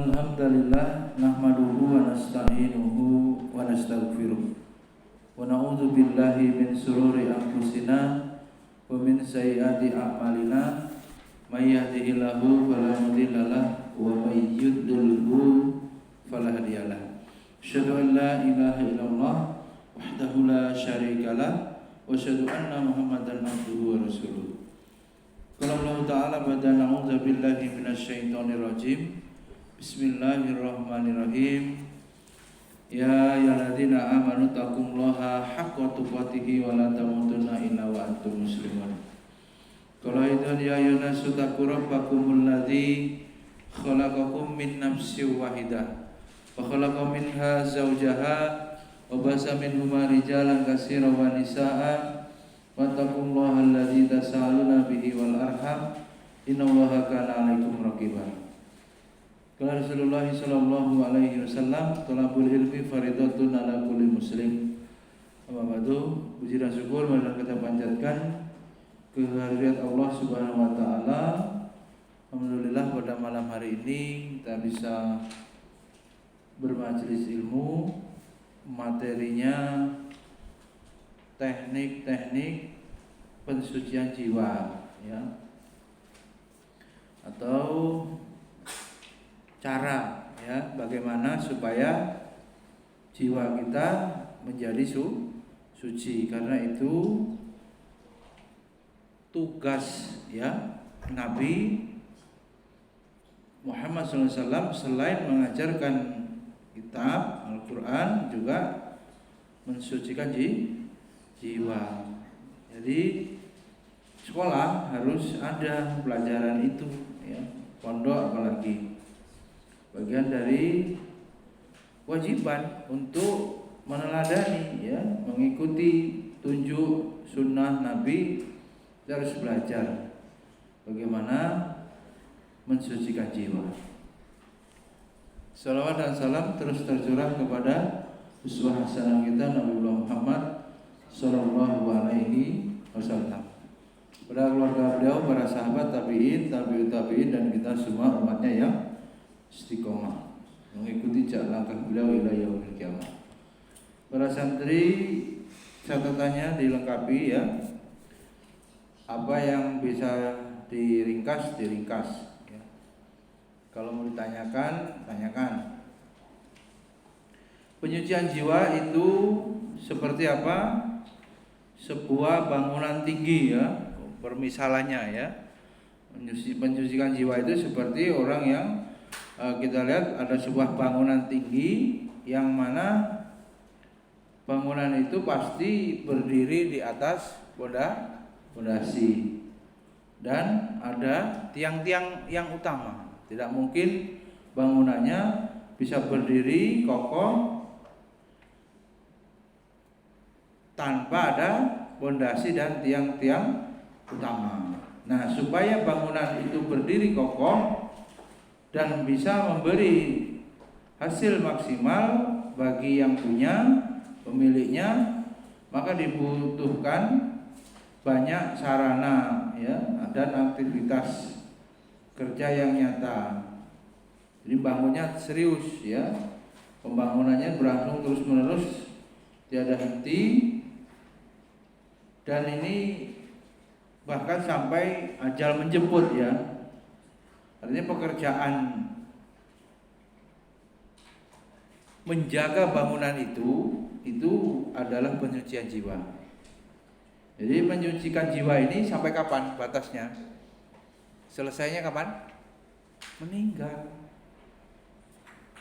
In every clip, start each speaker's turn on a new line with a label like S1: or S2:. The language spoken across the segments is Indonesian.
S1: Innal hamdalillah nahmaduhu wa nasta'inuhu wa nastaghfiruh wa na'udzu billahi min shururi anfusina wa min sayyiati a'malina may yahdihillahu fala mudhillalah wa may yudlilhu fala hadiyalah. Asyhadu an la ilaha illallah wahdahu la syarikalah wa asyhadu anna Muhammadan abduhu wa rasuluh. Qala Allah Ta'ala ba'da na'udzu billahi minasyaitonir rajim. Bismillahirrahmanirrahim. Ya ayyuhalladzina amanu taqullaha haqqa tuqatih wa la tamutunna illa wa antum muslimun. Qala ya ayyuhannasu taqu rabbakumul ladzi khalaqakum min nafsin wahidah wa khalaqa minha zawjaha wa basa minhuma rijalan katsiran wa nisaa'a wattaqullaha alladzi tasaaluna bihi wal arham innallaha kana 'alaikum raqiba. Qala Rasulullah sallallahu alaihi wasallam, talabul ilmi faridatun ala kulli muslim. Amma ba'du, puji dan syukur marilah kita panjatkan kehadirat Allah Subhanahu wa taala. Alhamdulillah pada malam hari ini kita bisa bermajelis ilmu, materinya teknik-teknik pensucian jiwa, ya, atau cara, ya, bagaimana supaya jiwa kita menjadi suci, karena itu tugas, ya, Nabi Muhammad SAW selain mengajarkan kitab Al-Quran juga mensucikan jiwa. Jadi sekolah harus ada pelajaran itu, ya, pondok apalagi bagian dari kewajiban untuk meneladani, ya, mengikuti tunjuk sunnah Nabi. Kita harus belajar bagaimana mensucikan jiwa. Salawat dan salam terus tercurah kepada uswah hasanah kita Nabi Muhammad sallallahu alaihi wasallam, pada keluarga beliau, para sahabat, tabi'in, tabi'ut tabi'in, dan kita semua umatnya yang istiqomah mengikuti jalan langkah beliau ila yaumil qiyamah. Para santri, catatannya dilengkapi, ya. Apa yang bisa diringkas, ya. Kalau mau ditanyakan, tanyakan. Penyucian jiwa itu seperti apa? Sebuah bangunan tinggi, ya. Permisalannya, ya. Mensucikan jiwa itu seperti orang yang kita lihat ada sebuah bangunan tinggi yang mana bangunan itu pasti berdiri di atas fondasi dan ada tiang-tiang yang utama. Tidak mungkin bangunannya bisa berdiri kokoh tanpa ada fondasi dan tiang-tiang utama. Nah, supaya bangunan itu berdiri kokoh dan bisa memberi hasil maksimal bagi yang punya, pemiliknya, maka dibutuhkan banyak sarana, ya, dan aktivitas kerja yang nyata. Jadi bangunnya serius, ya, pembangunannya berlangsung terus menerus, tiada henti, dan ini bahkan sampai ajal menjemput, ya. Artinya pekerjaan menjaga bangunan itu adalah penyucian jiwa. Jadi menyucikan jiwa ini sampai kapan batasnya? Selesainya kapan?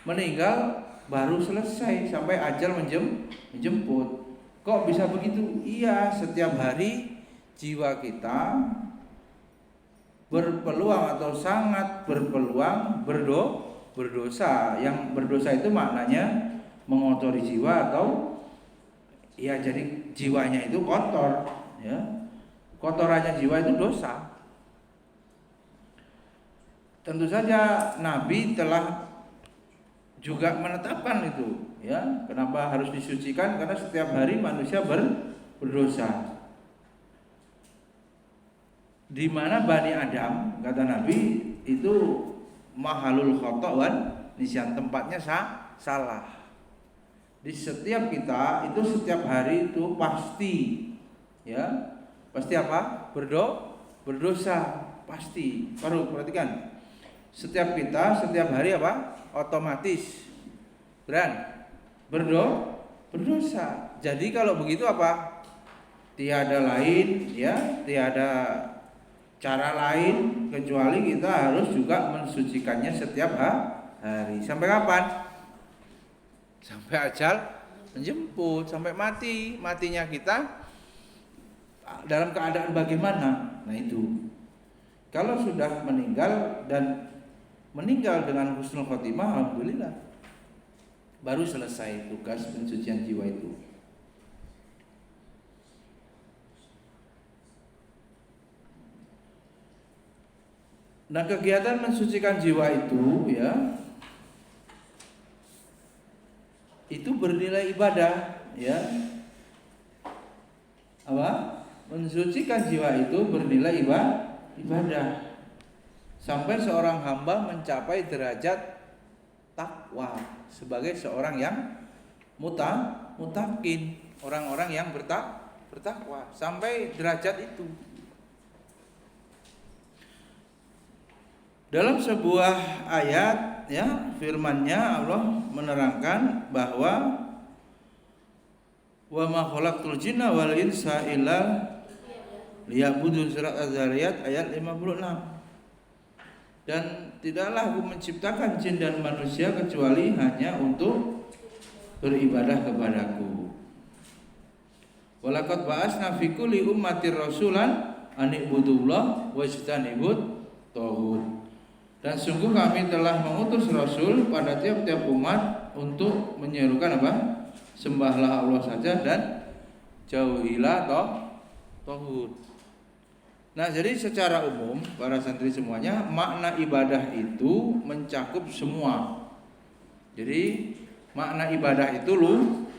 S1: Meninggal baru selesai, sampai ajal menjemput. Kok bisa begitu? Iya, setiap hari jiwa kita berpeluang atau sangat berpeluang berdosa. Yang berdosa itu maknanya mengotori jiwa, atau, ya, jadi jiwanya itu kotor, ya. Kotorannya jiwa itu dosa. Tentu saja Nabi telah juga menetapkan itu, ya. Kenapa harus disucikan? Karena setiap hari manusia berdosa. Di mana Bani Adam, kata Nabi, itu mahalul khata' Nisyan tempatnya salah. Di setiap kita itu setiap hari itu pasti ya, pasti apa? Berdosa pasti. Baru perhatikan. Setiap kita setiap hari apa? Otomatis berdosa. Jadi kalau begitu apa? Tiada lain ya, tiada cara lain kecuali kita harus juga mensucikannya setiap hari. Sampai kapan? Sampai ajal menjemput, sampai mati. Matinya kita dalam keadaan bagaimana? Nah itu. Kalau sudah meninggal dan meninggal dengan husnul khotimah, alhamdulillah. Baru selesai tugas pensucian jiwa itu. Nah, kegiatan mensucikan jiwa itu ya, itu bernilai ibadah ya. Apa? Mensucikan jiwa itu bernilai ibadah. Sampai seorang hamba mencapai derajat takwa sebagai seorang yang mutakin, orang-orang yang bertakwa sampai derajat itu. Dalam sebuah ayat ya, firman-Nya Allah menerangkan bahwa wa ma khalaqtul jinna wal insa illa liya'budun, surat Az-Zariyat ayat 56. Dan tidaklah aku menciptakan jin dan manusia kecuali hanya untuk beribadah kepadaku. Walaqad ba'asna fi kulli ummatir rasulan an ibudullah wajtanibut taghut. Dan sungguh kami telah mengutus Rasul pada tiap-tiap umat untuk menyerukan apa? Sembahlah Allah saja dan jauhilah taghut. Nah, jadi secara umum para santri semuanya, makna ibadah itu mencakup semua. Jadi makna ibadah itu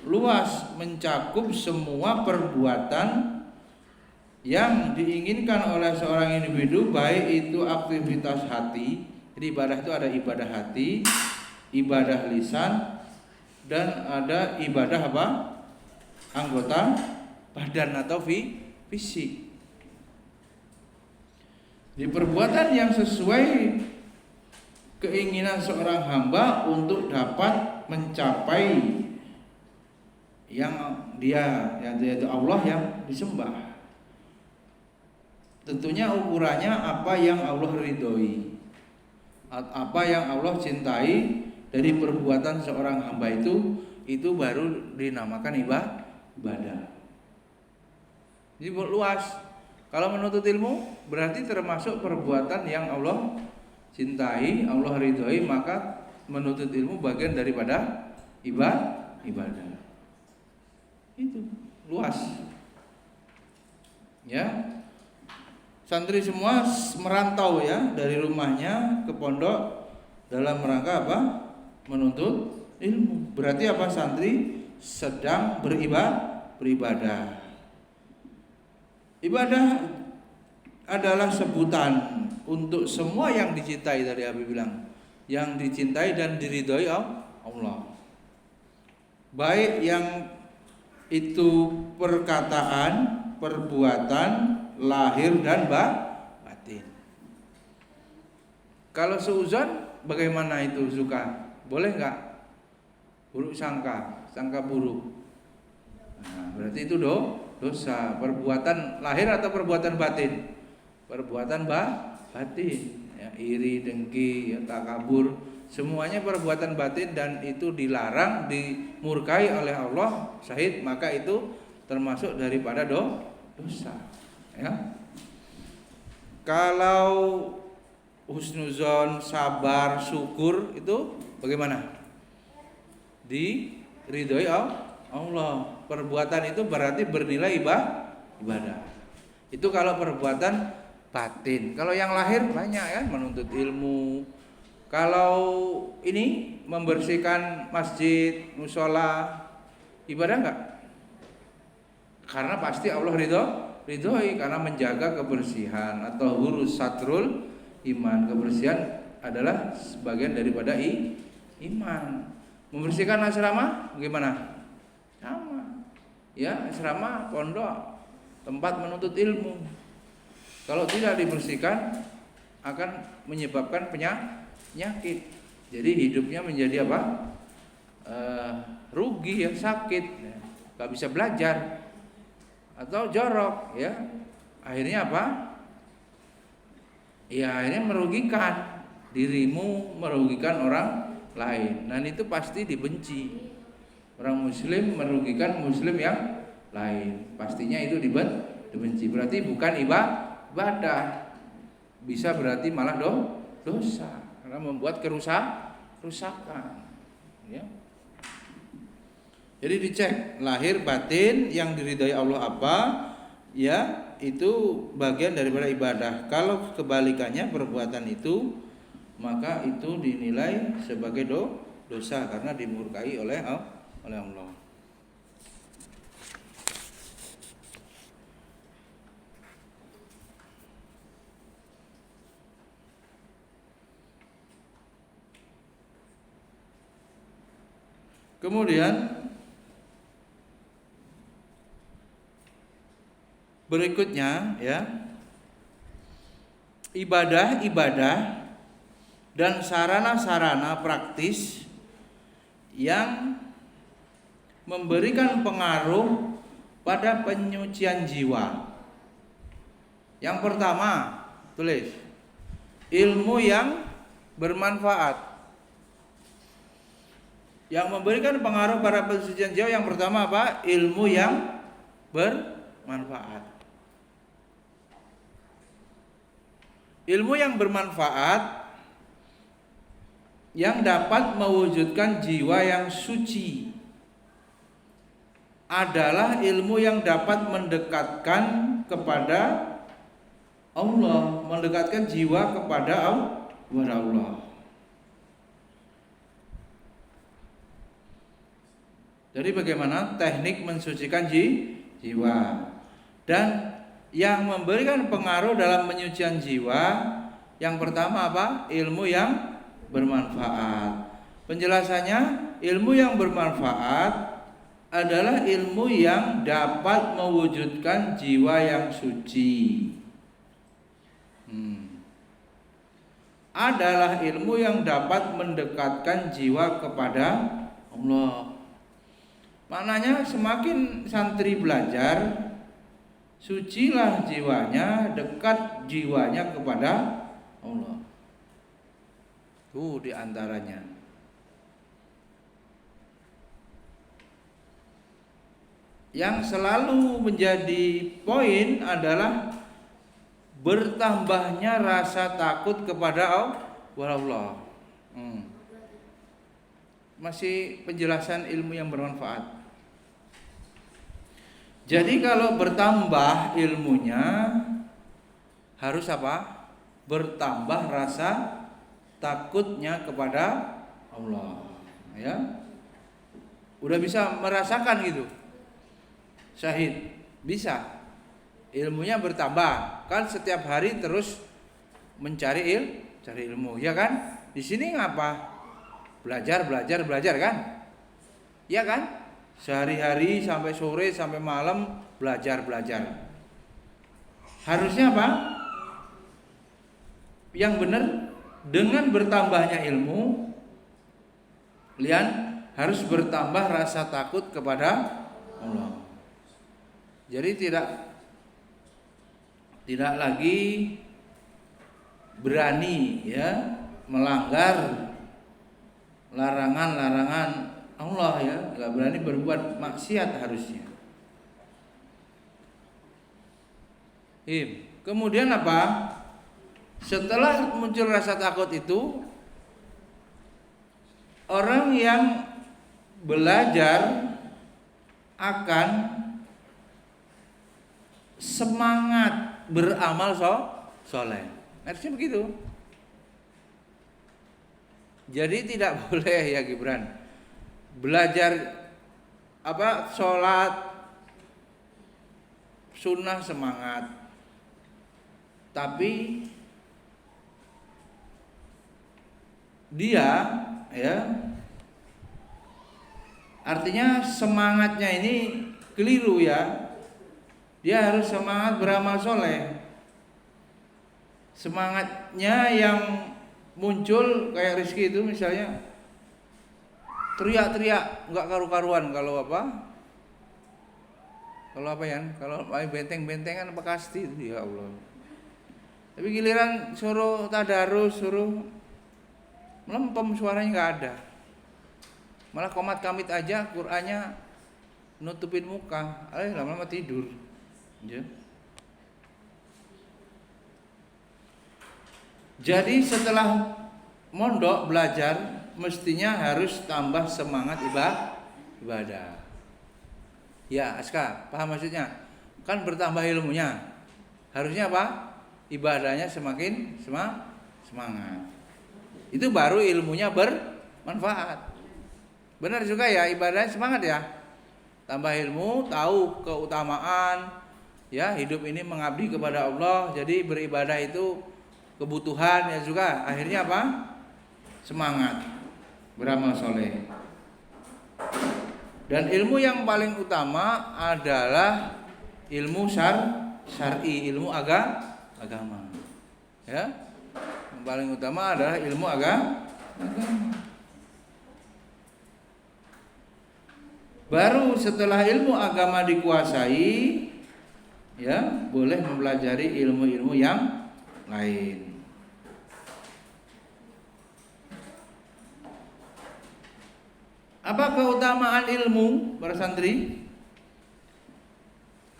S1: luas, mencakup semua perbuatan yang diinginkan oleh seorang individu, baik itu aktivitas hati. Jadi ibadah itu ada ibadah hati, ibadah lisan, dan ada ibadah apa? Anggota badan atau fisik. Di perbuatan yang sesuai keinginan seorang hamba untuk dapat mencapai yang yaitu Allah yang disembah. Tentunya ukurannya apa yang Allah ridhoi, apa yang Allah cintai dari perbuatan seorang hamba itu baru dinamakan ibadah. Jadi luas. Kalau menuntut ilmu berarti termasuk perbuatan yang Allah cintai, Allah ridhoi, maka menuntut ilmu bagian daripada ibadah. Itu luas. Ya. Santri semua merantau ya dari rumahnya ke pondok dalam rangka apa? Menuntut ilmu. Berarti apa? Santri sedang beribadah. Ibadah adalah sebutan untuk semua yang dicintai, tadi Habib bilang, yang dicintai dan diridhoi Allah. Baik yang itu perkataan, perbuatan, lahir dan batin. Kalau seuzon bagaimana itu suka? Boleh enggak? Buruk sangka buruk. Nah, berarti itu dosa. Perbuatan lahir atau perbuatan batin? Perbuatan batin. Ya, iri, dengki, ya, takabur, semuanya perbuatan batin dan itu dilarang, dimurkai oleh Allah, syahid, maka itu termasuk daripada dosa. Ya. Kalau husnuzon, sabar, syukur itu bagaimana? Diridhoi Allah. Perbuatan itu berarti bernilai ibadah. Itu kalau perbuatan batin. Kalau yang lahir banyak ya, menuntut ilmu. Kalau ini membersihkan masjid, musola, ibadah enggak? Karena pasti Allah ridhoi karena menjaga kebersihan atau hurus satrul iman. Kebersihan adalah sebagian daripada iman. Membersihkan asrama gimana? Sama. Ya, asrama, pondok, tempat menuntut ilmu. Kalau tidak dibersihkan akan menyebabkan penyakit. Jadi hidupnya menjadi apa? Rugi ya, sakit, nggak bisa belajar atau jorok ya. Akhirnya apa? Ya akhirnya merugikan dirimu, merugikan orang lain. Dan itu pasti dibenci. Orang muslim merugikan muslim yang lain, pastinya itu dibenci. Berarti bukan ibadah. Bisa berarti malah dosa karena membuat kerusakan. Ya. Jadi dicek lahir batin yang diridhai Allah apa, ya itu bagian daripada ibadah. Kalau kebalikannya perbuatan itu, maka itu dinilai sebagai dosa karena dimurkai oleh Allah. Kemudian berikutnya ya, ibadah dan sarana-sarana praktis yang memberikan pengaruh pada penyucian jiwa. Yang pertama, tulis ilmu yang bermanfaat. Yang memberikan pengaruh pada pensucian jiwa yang pertama apa? Ilmu yang bermanfaat. Ilmu yang bermanfaat yang dapat mewujudkan jiwa yang suci adalah ilmu yang dapat mendekatkan kepada Allah, mendekatkan jiwa kepada Allah. Jadi bagaimana teknik mensucikan jiwa? Dan yang memberikan pengaruh dalam penyucian jiwa yang pertama apa? Ilmu yang bermanfaat. Penjelasannya, ilmu yang bermanfaat adalah ilmu yang dapat mewujudkan jiwa yang suci. Adalah ilmu yang dapat mendekatkan jiwa kepada Allah. Maknanya semakin santri belajar, sucilah jiwanya, dekat jiwanya kepada Allah. Itu diantaranya. Yang selalu menjadi poin adalah bertambahnya rasa takut kepada Allah. Masih penjelasan ilmu yang bermanfaat. Jadi kalau bertambah ilmunya harus apa? Bertambah rasa takutnya kepada Allah. Ya. Udah bisa merasakan gitu. Syahid, bisa. Ilmunya bertambah. Kan setiap hari terus mencari ilmu, ya kan? Di sini ngapa? Belajar kan? Ya kan? Sehari-hari sampai sore sampai malam belajar. Harusnya apa? Yang benar dengan bertambahnya ilmu, lihat harus bertambah rasa takut kepada Allah. Jadi tidak lagi berani ya melanggar larangan Allah ya, nggak berani berbuat maksiat harusnya. Kemudian apa? Setelah muncul rasa takut itu, orang yang belajar akan semangat beramal soleh. Harusnya begitu. Jadi tidak boleh ya Gibran belajar sholat sunnah semangat, tapi dia ya. Artinya semangatnya ini keliru ya. Dia harus semangat beramal soleh. Semangatnya yang muncul kayak Rizky itu misalnya teriak-teriak nggak karu-karuan kalau apa? Kalau apa ya? Kalau main benteng-bentengan apa kasti itu ya Allah. Tapi giliran suruh tadarus, suruh melempem suaranya nggak ada. Malah komat kamit aja Qur'annya nutupin muka, lama-lama tidur. Ya. Jadi setelah mondok belajar mestinya harus tambah semangat ibadah. Ya, Aska, paham maksudnya? Kan bertambah ilmunya. Harusnya apa? Ibadahnya semakin semangat. Itu baru ilmunya bermanfaat. Benar juga ya, ibadahnya semangat ya. Tambah ilmu, tahu keutamaan ya, hidup ini mengabdi kepada Allah. Jadi beribadah itu kebutuhan ya juga. Akhirnya apa? Semangat beramal soleh. Dan ilmu yang paling utama adalah ilmu syar'i, ilmu agama. Ya. Yang paling utama adalah ilmu agama. Baru setelah ilmu agama dikuasai, ya, boleh mempelajari ilmu-ilmu yang lain. Apa keutamaan ilmu, para santri?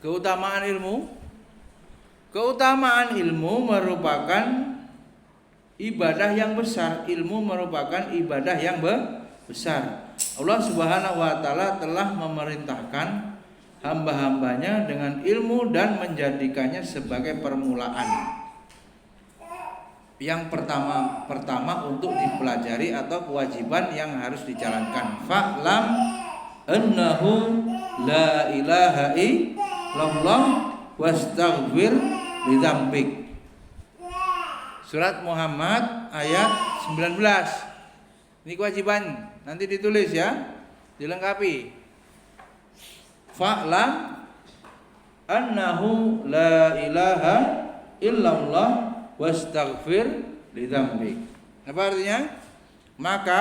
S1: Keutamaan ilmu? Keutamaan ilmu merupakan ibadah yang besar. Ilmu merupakan ibadah yang besar. Allah Subhanahu wa taala telah memerintahkan hamba-hambanya dengan ilmu dan menjadikannya sebagai permulaan. Yang pertama untuk dipelajari atau kewajiban yang harus dijalankan. Fa'lam annahu la ilaha illallah wastaghfir lidzambik. Surat Muhammad ayat 19. Ini kewajiban, nanti ditulis ya, dilengkapi. Fa'lam annahu la ilaha illallah wastaghfir lidzambik. Apa artinya? Maka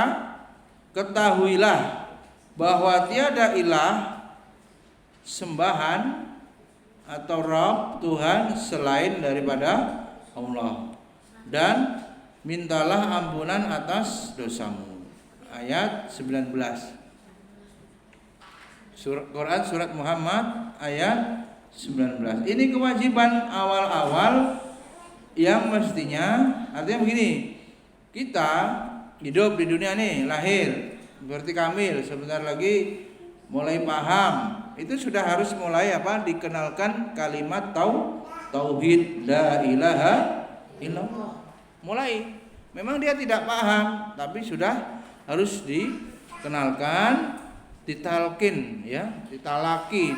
S1: ketahuilah bahwa tiada ilah sembahan atau Rabb Tuhan selain daripada Allah, dan mintalah ampunan atas dosamu. Ayat 19. Quran surat Muhammad ayat 19. Ini kewajiban awal-awal yang mestinya, artinya begini, kita hidup di dunia nih, lahir berarti kamil, sebentar lagi mulai paham, itu sudah harus mulai apa? Dikenalkan kalimat tauhid la ilaha illallah. Mulai, memang dia tidak paham, tapi sudah harus dikenalkan, ditalkin ya, ditalaki,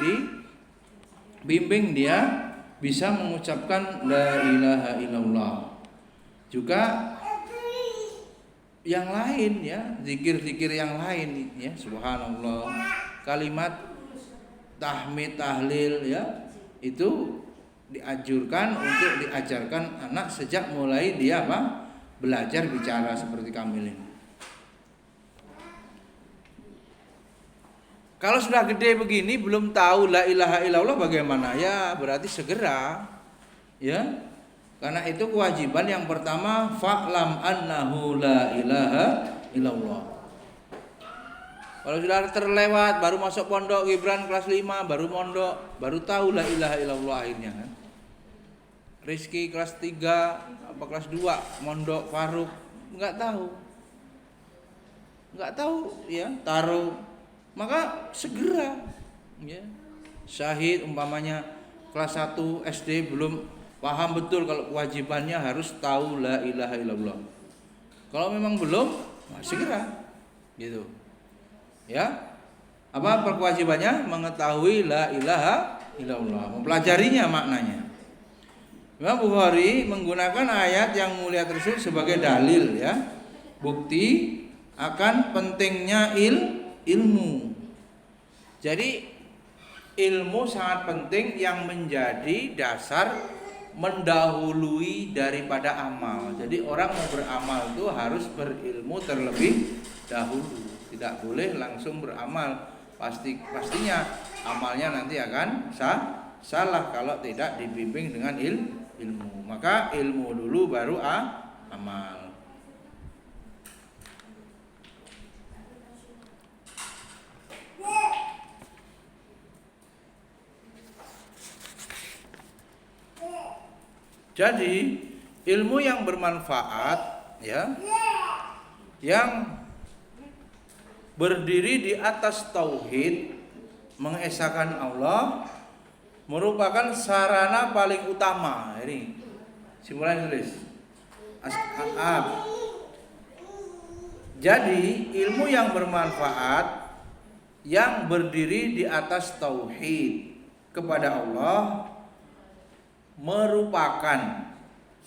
S1: dibimbing dia bisa mengucapkan la ilaha illallah. Juga yang lain ya, zikir-zikir yang lain ya, subhanallah, kalimat tahmid, tahlil ya, itu dianjurkan untuk diajarkan anak sejak mulai dia apa? Belajar bicara seperti kamilin. Kalau sudah gede begini belum tahu la ilaha illallah bagaimana? Ya berarti segera ya. Karena itu kewajiban yang pertama, fa'lam annahu la ilaha illallah. Kalau sudah terlewat baru masuk pondok, Gibran kelas 5 baru mondok, baru tahu la ilaha illallah akhirnya kan. Rizky kelas 3 apa kelas 2 mondok, Faruk enggak tahu ya, taruh. Maka segera ya. Syahid umpamanya kelas 1 SD belum paham betul kalau kewajibannya harus tahu la ilaha illallah. Kalau memang belum, segera gitu. Ya. Apa kewajibannya? Mengetahui la ilaha illallah, mempelajarinya maknanya. Imam Bukhari menggunakan ayat yang mulia tersebut sebagai dalil ya. Bukti akan pentingnya ilmu. Jadi ilmu sangat penting yang menjadi dasar mendahului daripada amal. Jadi orang mau beramal itu harus berilmu terlebih dahulu. Tidak boleh langsung beramal. Pastinya amalnya nanti akan salah kalau tidak dibimbing dengan ilmu. Maka ilmu dulu baru amal. Jadi ilmu yang bermanfaat ya, yang berdiri di atas tauhid, mengesahkan Allah, merupakan sarana paling utama. Ini simpulan tulis. Jadi ilmu yang bermanfaat yang berdiri di atas tauhid kepada Allah merupakan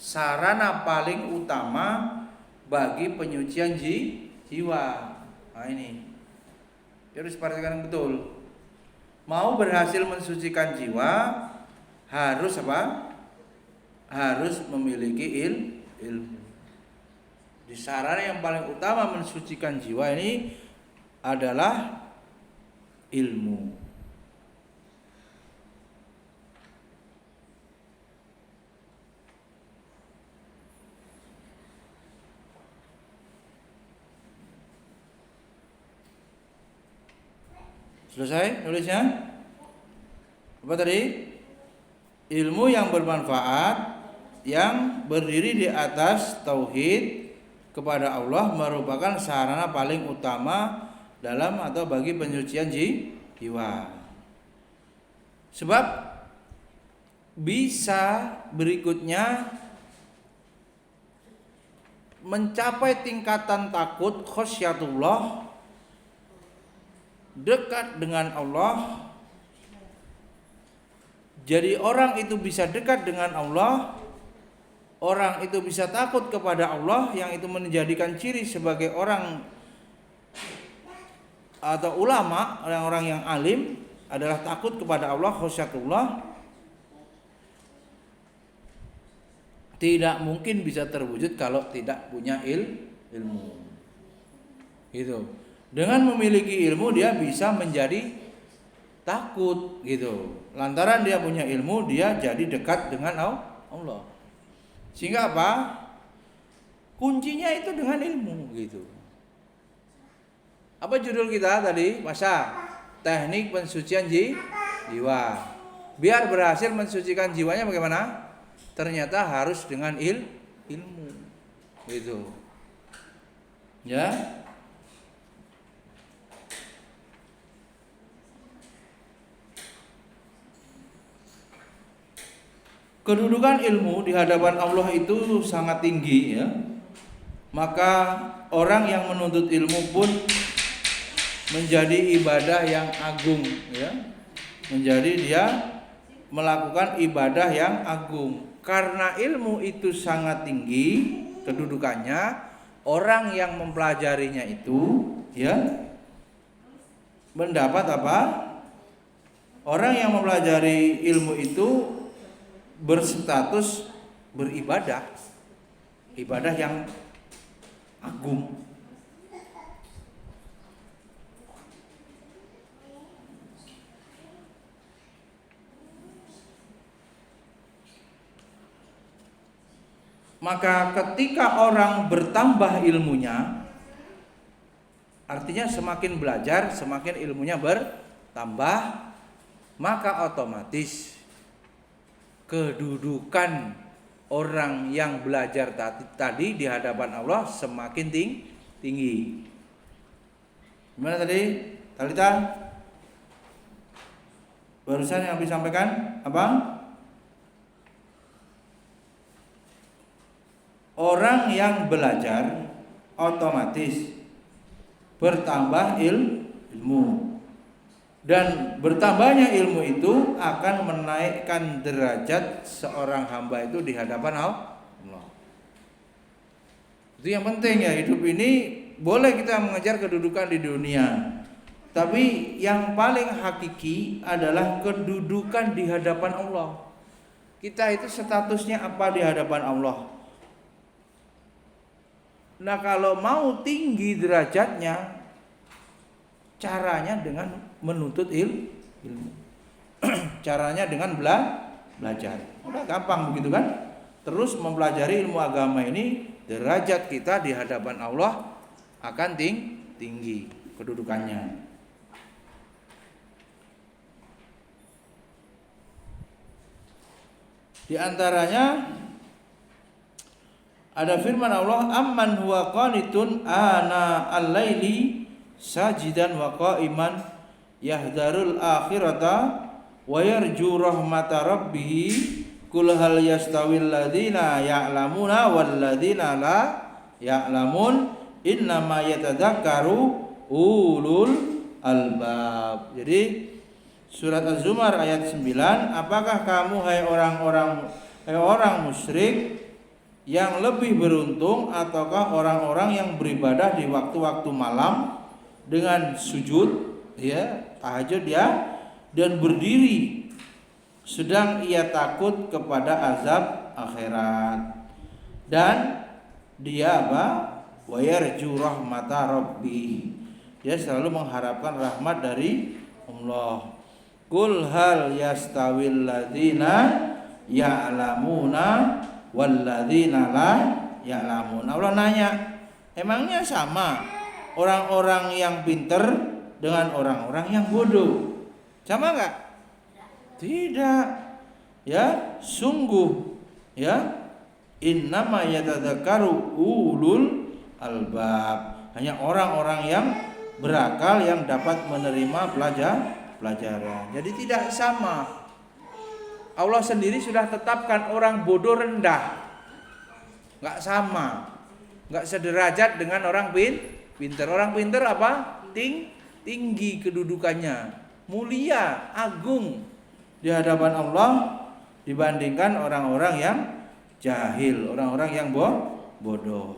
S1: sarana paling utama bagi penyucian jiwa. Nah ini harus perhatikan betul. Mau berhasil mensucikan jiwa harus apa? Harus memiliki ilmu. Di sarana yang paling utama mensucikan jiwa ini adalah ilmu. Selesai nulisnya? Apa tadi? Ilmu yang bermanfaat yang berdiri di atas tauhid kepada Allah merupakan sarana paling utama dalam atau bagi penyucian jiwa. Sebab bisa berikutnya mencapai tingkatan takut khasyatullah, dekat dengan Allah. Jadi orang itu bisa dekat dengan Allah, orang itu bisa takut kepada Allah, yang itu menjadikan ciri sebagai orang atau ulama, orang-orang yang alim adalah takut kepada Allah, khasyatullah. Tidak mungkin bisa terwujud kalau tidak punya ilmu. Gitu. Dengan memiliki ilmu dia bisa menjadi takut gitu. Lantaran dia punya ilmu, dia jadi dekat dengan Allah. Sehingga apa? Kuncinya itu dengan ilmu gitu. Apa judul kita tadi? Masa teknik pensucian jiwa. Biar berhasil mensucikan jiwanya bagaimana? Ternyata harus dengan ilmu. Gitu. Ya. Kedudukan ilmu di hadapan Allah itu sangat tinggi ya. Maka orang yang menuntut ilmu pun menjadi ibadah yang agung ya. Menjadi dia melakukan ibadah yang agung. Karena ilmu itu sangat tinggi kedudukannya, orang yang mempelajarinya itu ya mendapat apa? Orang yang mempelajari ilmu itu berstatus beribadah, ibadah yang agung. Maka ketika orang bertambah ilmunya, artinya semakin belajar, semakin ilmunya bertambah, maka otomatis kedudukan orang yang belajar tadi di hadapan Allah semakin tinggi. Gimana tadi, Talita? Barusan yang disampaikan apa? Orang yang belajar otomatis bertambah ilmu. Dan bertambahnya ilmu itu akan menaikkan derajat seorang hamba itu di hadapan Allah. Itu yang penting ya, hidup ini boleh kita mengejar kedudukan di dunia, tapi yang paling hakiki adalah kedudukan di hadapan Allah. Kita itu statusnya apa di hadapan Allah? Nah, kalau mau tinggi derajatnya, caranya dengan menuntut ilmu. Caranya dengan belajar. Udah gampang begitu kan? Terus mempelajari ilmu agama ini, derajat kita di hadapan Allah akan tinggi kedudukannya. Di antaranya ada firman Allah, amman huwa qanitun ana al-laili sajidan wa qa'iman yahdarul akhirata wa yarju rahmata rabbih kul hal yastawil ladzina ya'lamuna wal ladzina la ya'lamun innama yatadzakkaru ulul albab. Jadi surat Az-Zumar ayat 9, apakah kamu hai orang musyrik yang lebih beruntung ataukah orang-orang yang beribadah di waktu-waktu malam dengan sujud ya, tahajud ya, dan berdiri sedang ia takut kepada azab akhirat dan dia apa? Wa yarju rahmata rabbih. Dia selalu mengharapkan rahmat dari Allah. Qul hal yastawil ladzina ya'lamuna wal ladzina la ya'lamun. Allah nanya, emangnya sama orang-orang yang pinter dengan orang-orang yang bodoh? Sama enggak? Tidak. Ya, sungguh ya, innama yatadzakkaru ulul albab. Hanya orang-orang yang berakal yang dapat menerima pelajaran. Jadi tidak sama. Allah sendiri sudah tetapkan orang bodoh rendah, nggak sama, nggak sederajat dengan orang pinter. Orang pinter apa? Tinggi kedudukannya, mulia, agung di hadapan Allah dibandingkan orang-orang yang jahil, orang-orang yang bodoh.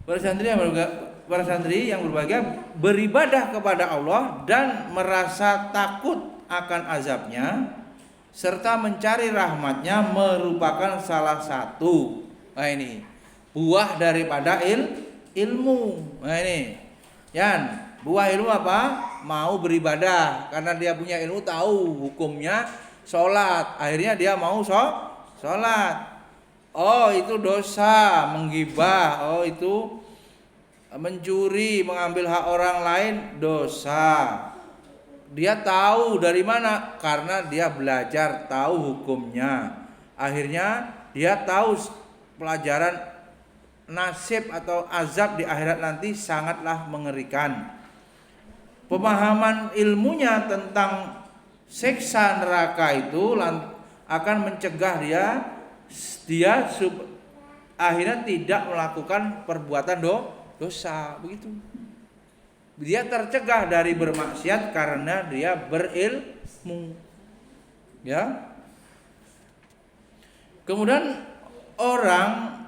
S1: Para santri yang berbahagia beribadah kepada Allah dan merasa takut akan azabnya serta mencari rahmatnya merupakan salah satu buah daripada ilmu. Nah ini buah ilmu apa? Mau beribadah karena dia punya ilmu, tahu hukumnya sholat, akhirnya dia mau sholat. Oh itu dosa, menggibah. Oh itu mencuri, mengambil hak orang lain, dosa. Dia tahu dari mana? Karena dia belajar, tahu hukumnya. Akhirnya dia tahu pelajaran nasib atau azab di akhirat nanti sangatlah mengerikan. Pemahaman ilmunya tentang siksa neraka itu akan mencegah dia akhirnya tidak melakukan perbuatan dosa, begitu. Dia tercegah dari bermaksiat karena dia berilmu. Ya. Kemudian orang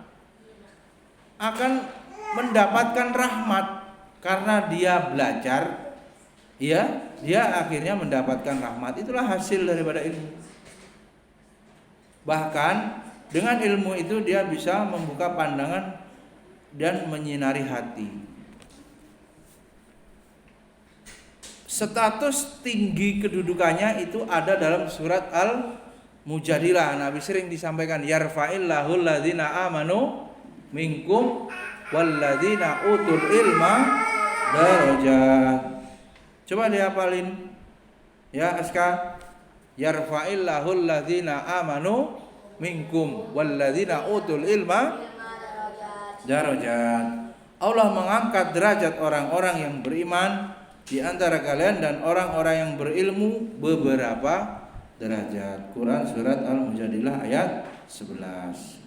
S1: akan mendapatkan rahmat karena dia belajar. Ya, dia akhirnya mendapatkan rahmat. Itulah hasil daripada ilmu. Bahkan dengan ilmu itu dia bisa membuka pandangan dan menyinari hati. Status tinggi kedudukannya itu ada dalam surat Al-Mujadilah. Nabi sering disampaikan, yarfa'illahul ladzina amanu minkum walladzina utul ilma darajat. Coba dihafalin ya Aska. Yarfa'illahul ladzina amanu minkum walladzina utul ilma darajat. Allah mengangkat derajat orang-orang yang beriman di antara kalian dan orang-orang yang berilmu beberapa derajat. Quran surat Al-Mujadilah ayat 11.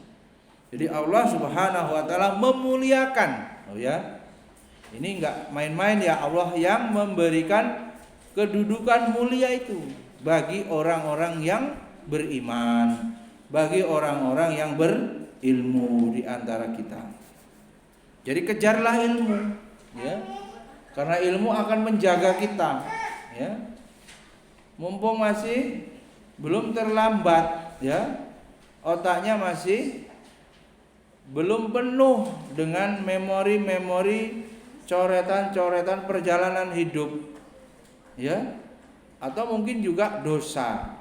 S1: Jadi Allah Subhanahu wa taala memuliakan. Ini enggak main-main ya, Allah yang memberikan kedudukan mulia itu bagi orang-orang yang beriman, bagi orang-orang yang berilmu di antara kita. Jadi kejarlah ilmu, ya. Karena ilmu akan menjaga kita, ya. Mumpung masih belum terlambat, ya. Otaknya masih belum penuh dengan memori-memori coretan-coretan perjalanan hidup, ya. Atau mungkin juga dosa.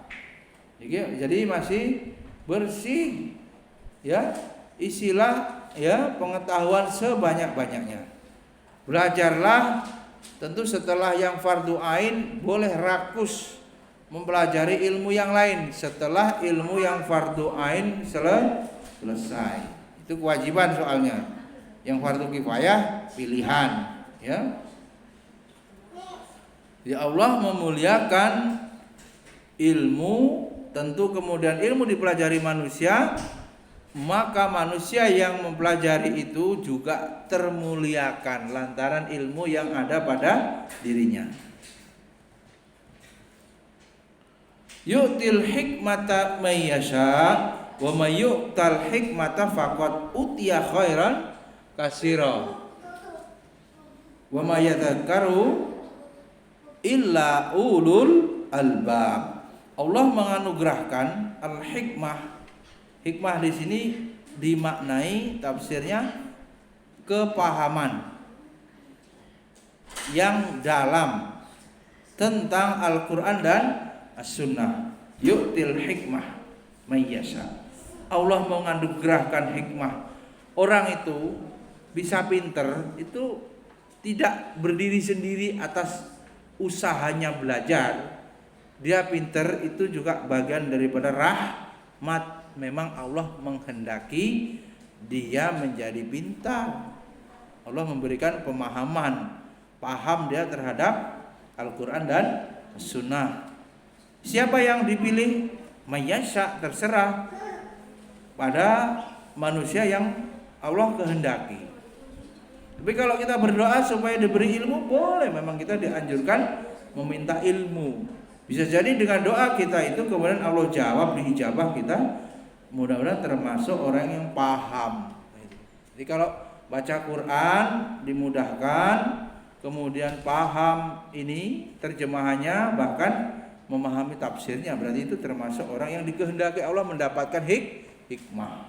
S1: Jadi masih bersih, ya. Isilah ya pengetahuan sebanyak-banyaknya. Belajarlah, tentu setelah yang fardu ain boleh rakus mempelajari ilmu yang lain setelah ilmu yang fardu ain selesai. Itu kewajiban soalnya. Yang fardu kifayah pilihan, ya. Ya Allah memuliakan ilmu, tentu kemudian ilmu dipelajari manusia, maka manusia yang mempelajari itu juga termuliakan lantaran ilmu yang ada pada dirinya. Yu'til hikmata may yasha wa may yu'tal hikmata faqad utiya khairan katsira wa may yadhakkaru illa ulul albab. Allah menganugerahkan al-hikmah. Hikmah di sini dimaknai tafsirnya kepahaman yang dalam tentang Al-Quran dan As-Sunnah. Yu'til hikmah mayyasha. Allah menganugerahkan hikmah. Orang itu bisa pinter itu tidak berdiri sendiri atas usahanya belajar. Dia pinter itu juga bagian daripada rahmat. Memang Allah menghendaki dia menjadi pintar. Allah memberikan pemahaman, paham dia terhadap Al-Quran dan Sunnah. Siapa yang dipilih? Mayyasha, terserah pada manusia yang Allah kehendaki. Tapi kalau kita berdoa supaya diberi ilmu, boleh, memang kita dianjurkan meminta ilmu. Bisa jadi dengan doa kita itu kemudian Allah jawab, diijabah kita. Mudah-mudahan termasuk orang yang paham. Jadi kalau baca Quran dimudahkan, kemudian paham ini terjemahannya, bahkan memahami tafsirnya, berarti itu termasuk orang yang dikehendaki Allah mendapatkan hikmah.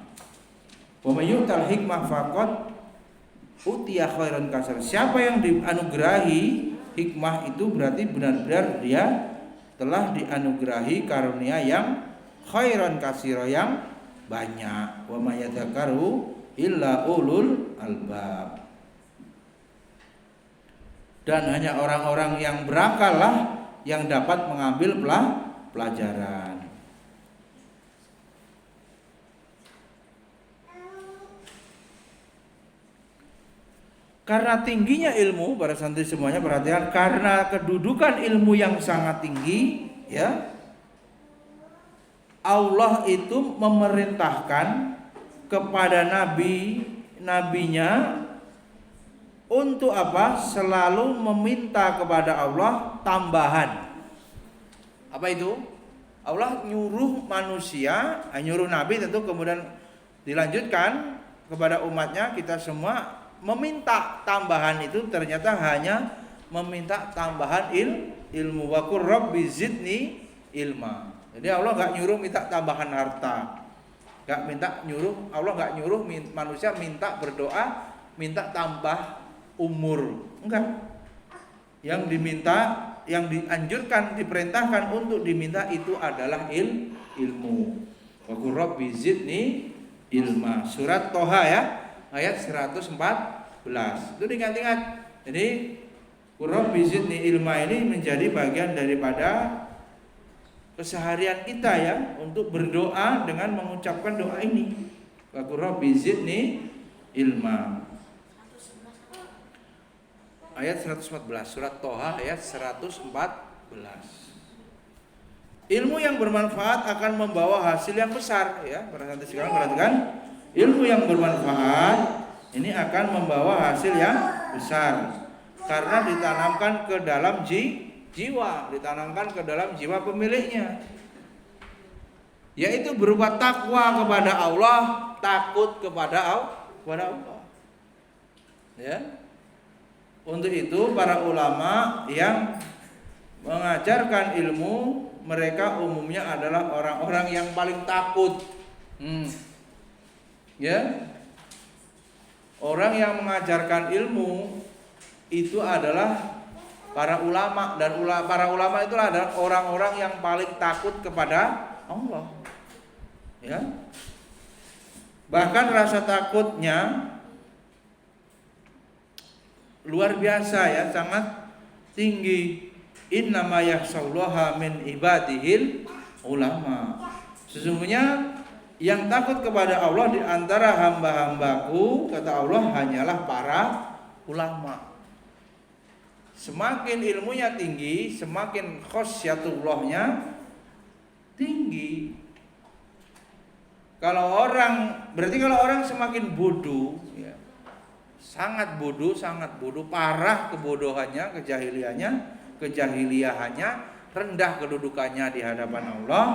S1: Wa may yu'tal hikmah faqad utiya khairan katsira. Siapa yang dianugerahi hikmah itu berarti benar-benar dia telah dianugerahi karunia yang khairan katsira, yang banyak. Wa may yadhakkaru illa ulul albab. Dan hanya orang-orang yang berakal lah yang dapat mengambil pelajaran. Karena tingginya ilmu, para santri semuanya perhatikan, karena kedudukan ilmu yang sangat tinggi, ya, Allah itu memerintahkan kepada nabinya untuk apa? Selalu meminta kepada Allah tambahan. Apa itu? Allah nyuruh manusia, nyuruh nabi, tentu kemudian dilanjutkan kepada umatnya, kita semua meminta tambahan. Itu ternyata hanya meminta tambahan ilmu. Wa qur rabbi zidni ilma. Jadi Allah enggak nyuruh minta tambahan harta. Allah enggak nyuruh manusia minta berdoa minta tambah umur. Enggak. Yang diminta, yang dianjurkan, diperintahkan untuk diminta itu adalah ilmu. Wa qur rabbi zidni ilma. Surat Toha ya, ayat 114. Itu diingat-ingat. Jadi qur rabbi zidni ilma ini menjadi bagian daripada keseharian kita ya, untuk berdoa dengan mengucapkan doa ini. Wa qur rabbi zidni ilma. Ayat 114, surat Toha ayat 114. Ilmu yang bermanfaat akan membawa hasil yang besar ya. Para santri sekarang perhatikan, ilmu yang bermanfaat ini akan membawa hasil yang besar karena ditanamkan ke dalam jiwa, ditanamkan ke dalam jiwa pemiliknya, yaitu berupa takwa kepada Allah, takut kepada Allah. Ya. Untuk itu para ulama yang mengajarkan ilmu, mereka umumnya adalah orang-orang yang paling takut. Ya. Orang yang mengajarkan ilmu itu adalah para ulama, dan para ulama itulah adalah orang-orang yang paling takut kepada Allah. Ya. Bahkan rasa takutnya luar biasa ya, sangat tinggi. Innama yakhshallaha min ibadihil ulama. Sesungguhnya yang takut kepada Allah di antara hamba-hambaku, kata Allah, hanyalah para ulama. Semakin ilmunya tinggi, semakin khasyatullahnya tinggi. Berarti kalau orang semakin bodoh, ya, sangat bodoh, parah kebodohannya, kejahiliahannya, rendah kedudukannya di hadapan Allah,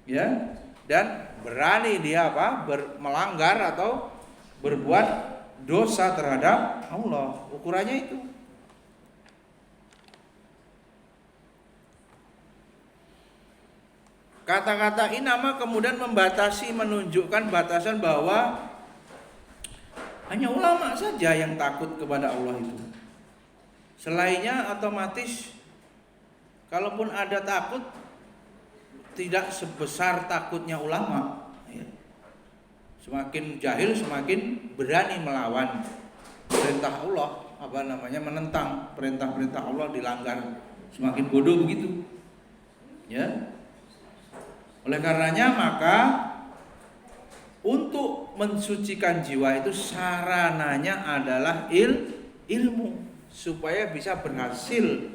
S1: ya, dan berani dia melanggar atau berbuat dosa terhadap Allah. Ukurannya itu. Kata-kata inama kemudian menunjukkan batasan bahwa hanya ulama saja yang takut kepada Allah itu. Selainnya otomatis, kalaupun ada takut, tidak sebesar takutnya ulama. Semakin jahil semakin berani melawan perintah Allah, menentang perintah-perintah Allah dilanggar, semakin bodoh begitu. Ya. Oleh karenanya maka untuk mensucikan jiwa itu sarananya adalah ilmu, supaya bisa berhasil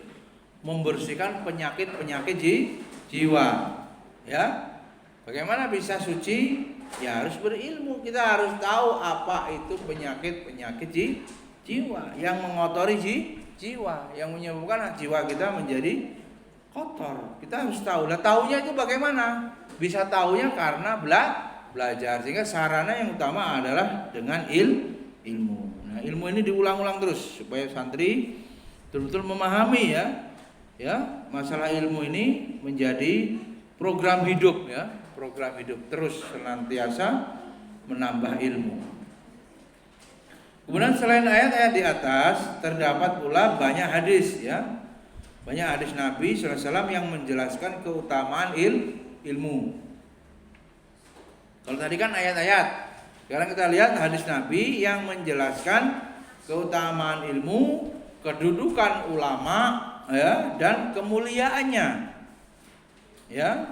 S1: membersihkan penyakit-penyakit jiwa. Ya. Bagaimana bisa suci? Ya harus berilmu. Kita harus tahu apa itu penyakit-penyakit jiwa yang mengotori jiwa, yang menyebabkan jiwa kita menjadi kotor. Kita harus tahu. Lah taunya itu bagaimana? Bisa taunya karena belajar. Sehingga sarana yang utama adalah dengan ilmu. Nah, ilmu ini diulang-ulang terus supaya santri betul-betul memahami ya, masalah ilmu ini menjadi program hidup ya, program hidup, terus senantiasa menambah ilmu. Kemudian selain ayat-ayat di atas terdapat pula banyak hadis ya. Banyak hadis Nabi SAW yang menjelaskan keutamaan ilmu. Kalau tadi kan ayat-ayat, sekarang kita lihat hadis Nabi yang menjelaskan keutamaan ilmu, kedudukan ulama ya, dan kemuliaannya. Ya.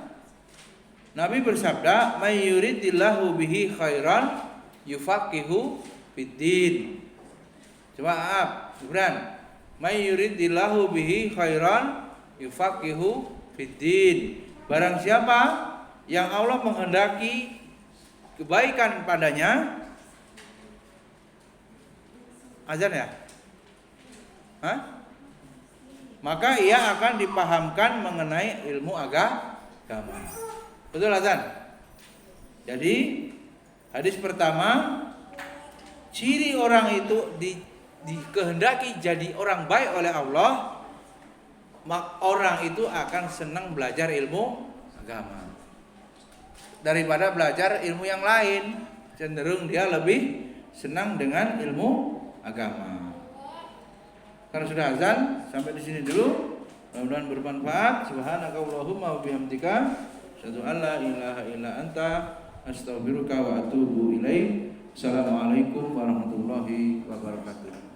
S1: Nabi bersabda, "May yuridillahu bihi khairan yufaqihu fiddin." Coba Gibran. May yuridillahu bihi khairan yufaqihu fiddin. Barang siapa yang Allah menghendaki kebaikan padanya, azan ya? Maka ia akan dipahamkan mengenai ilmu agama. Betul azan? Jadi hadis pertama, ciri orang itu dikehendaki jadi orang baik oleh Allah, maka orang itu akan senang belajar ilmu agama daripada belajar ilmu yang lain. Cenderung dia lebih senang dengan ilmu agama. Karena sudah azan, sampai di sini dulu. Mudah-mudahan bermanfaat. Subhanakallahumma wa bihamdika, asyhadu an la ilaha illa anta, astaghfiruka wa atubu ilaik. Assalamualaikum warahmatullahi wabarakatuh.